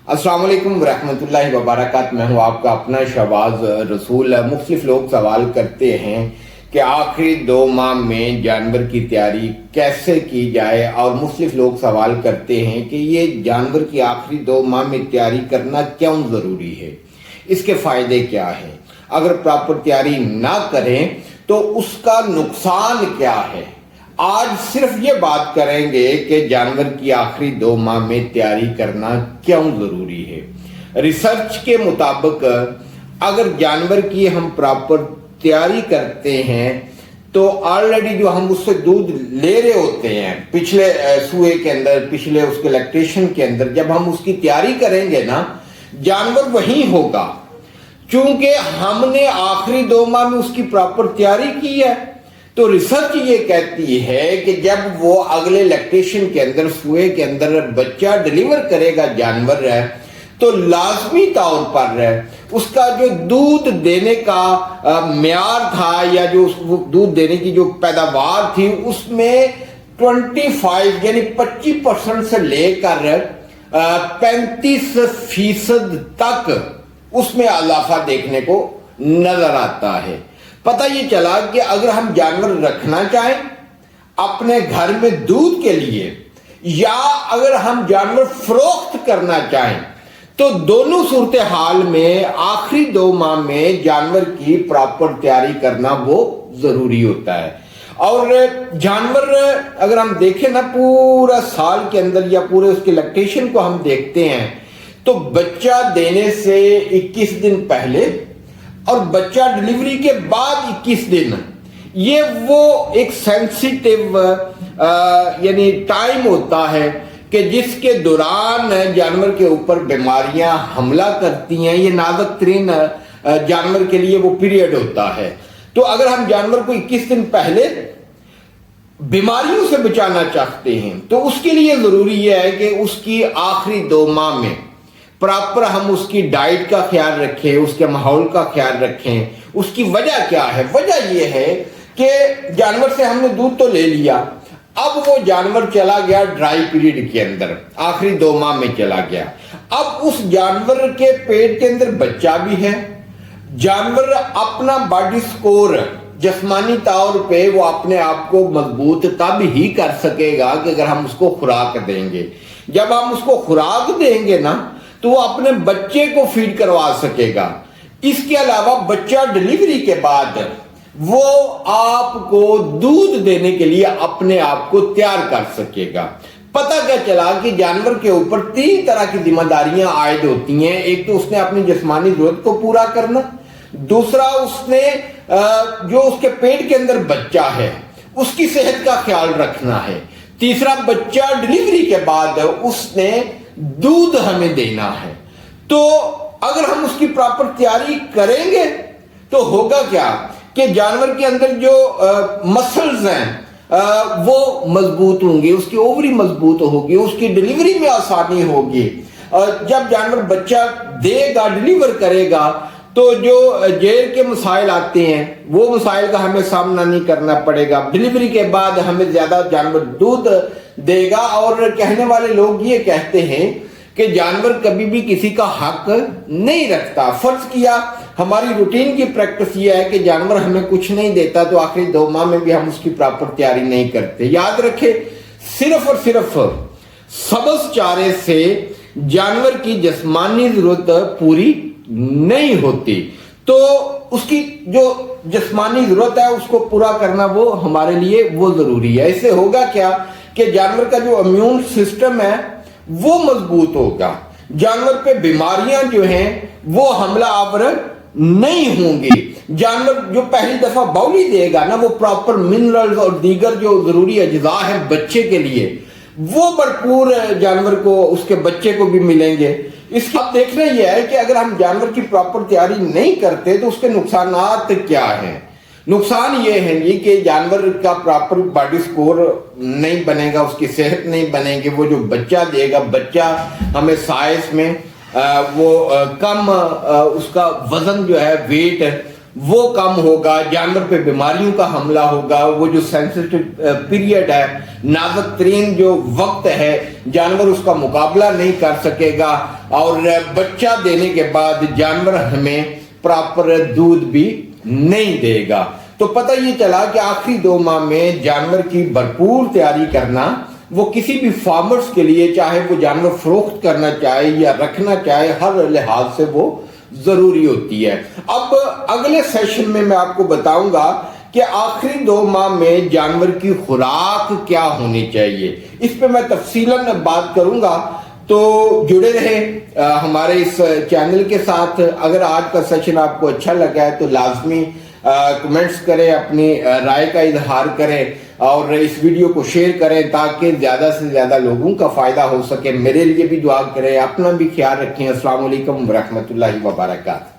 अस्सलाम वालेकुम रहमतुल्लाहि व बरकातहू। मैं हूँ आपका अपना शहबाज रसूल। मुख्तलिफ लोग सवाल करते हैं कि आखिरी 2 माह में जानवर की तैयारी कैसे की जाए, और मुख्तलिफ लोग सवाल करते हैं कि ये जानवर की आखिरी 2 माह में तैयारी करना क्यों ज़रूरी है, इसके फ़ायदे क्या हैं, अगर प्रॉपर तैयारी ना करें तो उसका नुकसान क्या है। आज सिर्फ ये बात करेंगे कि जानवर की आखिरी 2 माह में तैयारी करना क्यों ज़रूरी है। रिसर्च के मुताबिक अगर जानवर की हम प्रॉपर तैयारी करते हैं तो ऑलरेडी जो हम उससे दूध ले रहे होते हैं पिछले सूए के अंदर, पिछले उसके लैक्टेशन के अंदर, जब हम उसकी तैयारी करेंगे ना, जानवर वही होगा। चूंकि हमने आखिरी 2 माह में उसकी प्रॉपर तैयारी की है, तो रिसर्च ये कहती है कि जब वो अगले लैक्टेशन के अंदर, सूए के अंदर बच्चा डिलीवर करेगा जानवर है, तो लाजमी तौर पर उसका जो दूध देने का म्यार था या जो दूध देने की जो पैदावार थी उसमें 25 यानी 25% से लेकर 35% तक उसमें इजाफा देखने को नजर आता है। पता ये चला कि अगर हम जानवर रखना चाहें अपने घर में दूध के लिए, या अगर हम जानवर फरोख्त करना चाहें, तो दोनों सूरत हाल में आखिरी 2 माह में जानवर की प्रॉपर तैयारी करना वो जरूरी होता है। और जानवर अगर हम देखें ना, पूरा साल के अंदर या पूरे उसके लैक्टेशन को हम देखते हैं, तो बच्चा देने से 21 दिन पहले और बच्चा डिलीवरी के बाद 21 दिन, ये वो एक सेंसिटिव यानी टाइम होता है कि जिसके दौरान जानवर के ऊपर बीमारियां हमला करती हैं। ये नाजुक तरीन जानवर के लिए वो पीरियड होता है। तो अगर हम जानवर को 21 दिन पहले बीमारियों से बचाना चाहते हैं तो उसके लिए जरूरी है कि उसकी आखिरी 2 माह में प्रॉपर हम उसकी डाइट का ख्याल रखें, उसके माहौल का ख्याल रखें। उसकी वजह क्या है? वजह यह है कि जानवर से हमने दूध तो ले लिया, अब वो जानवर चला गया ड्राई पीरियड के अंदर, आखिरी 2 माह में चला गया। अब उस जानवर के पेट के अंदर बच्चा भी है, जानवर अपना बॉडी स्कोर जिस्मानी तौर पे वो अपने आप को मजबूत तब ही कर सकेगा कि अगर हम उसको खुराक देंगे। जब हम उसको खुराक देंगे ना, तो वो अपने बच्चे को फीड करवा सकेगा। इसके अलावा बच्चा डिलीवरी के बाद वो आपको दूध देने के लिए अपने आप को तैयार कर सकेगा। पता क्या चला कि जानवर के ऊपर 3 तरह की जिम्मेदारियां आयद होती हैं। एक तो उसने अपनी जिस्मानी जरूरत को पूरा करना, दूसरा उसने जो उसके पेट के अंदर बच्चा है उसकी सेहत का ख्याल रखना है, तीसरा बच्चा डिलीवरी के बाद उसने दूध हमें देना है। तो अगर हम उसकी प्रॉपर तैयारी करेंगे तो होगा क्या कि जानवर के अंदर जो मसल्स हैं वो मजबूत होंगे, उसकी ओवरी मजबूत होगी, उसकी डिलीवरी में आसानी होगी। और जब जानवर बच्चा देगा, डिलीवर करेगा, तो जो जेल के मसाइल आते हैं वो मसाइल का हमें सामना नहीं करना पड़ेगा। डिलीवरी के बाद हमें ज्यादा जानवर दूध देगा। और कहने वाले लोग ये कहते हैं कि जानवर कभी भी किसी का हक नहीं रखता। फर्ज किया हमारी रूटीन की प्रैक्टिस ये है कि जानवर हमें कुछ नहीं देता, तो आखिरी 2 माह में भी हम उसकी प्रॉपर तैयारी नहीं करते। याद रखे, सिर्फ और सिर्फ सब्ज चारे से जानवर की जिस्मानी जरूरत पूरी नहीं होती, तो उसकी जो जिस्मानी जरूरत है उसको पूरा करना वो हमारे लिए वो जरूरी है। इससे होगा क्या कि जानवर का जो इम्यून सिस्टम है वो मजबूत होगा, जानवर पे बीमारियां जो हैं वो हमला आवर नहीं होंगी। जानवर जो पहली दफा बाउली देगा ना, वो प्रॉपर मिनरल्स और दीगर जो जरूरी अज्जा है बच्चे के लिए वो भरपूर जानवर को, उसके बच्चे को भी मिलेंगे। इसका देखना यह है कि अगर हम जानवर की प्रॉपर तैयारी नहीं करते तो उसके नुकसानात क्या हैं। नुकसान ये है जी कि जानवर का प्रॉपर बॉडी स्कोर नहीं बनेगा, उसकी सेहत नहीं बनेगी। वो जो बच्चा देगा, बच्चा हमें साइज में वो कम, उसका वजन जो है, वेट وہ کم ہوگا، جانور پہ بیماریوں کا حملہ ہوگا، وہ جو سینسٹیو پیریڈ ہے، نازک ترین جو وقت ہے، جانور اس کا مقابلہ نہیں کر سکے گا، اور بچہ دینے کے بعد جانور ہمیں پراپر دودھ بھی نہیں دے گا۔ تو پتہ یہ چلا کہ آخری 2 ماہ میں جانور کی بھرپور تیاری کرنا وہ کسی بھی فارمرز کے لیے، چاہے وہ جانور فروخت کرنا چاہے یا رکھنا چاہے، ہر لحاظ سے وہ ضروری ہوتی ہے۔ اب اگلے سیشن میں آپ کو بتاؤں گا کہ آخری 2 ماہ میں جانور کی خوراک کیا ہونی چاہیے، اس پہ میں تفصیلاً بات کروں گا۔ تو جڑے رہے ہمارے اس چینل کے ساتھ۔ اگر آج کا سیشن آپ کو اچھا لگا ہے تو لازمی کمنٹس کریں، اپنی رائے کا اظہار کریں، اور اس ویڈیو کو شیئر کریں تاکہ زیادہ سے زیادہ لوگوں کا فائدہ ہو سکے۔ میرے لیے بھی دعا کریں، اپنا بھی خیال رکھیں۔ السلام علیکم ورحمۃ اللہ وبرکاتہ۔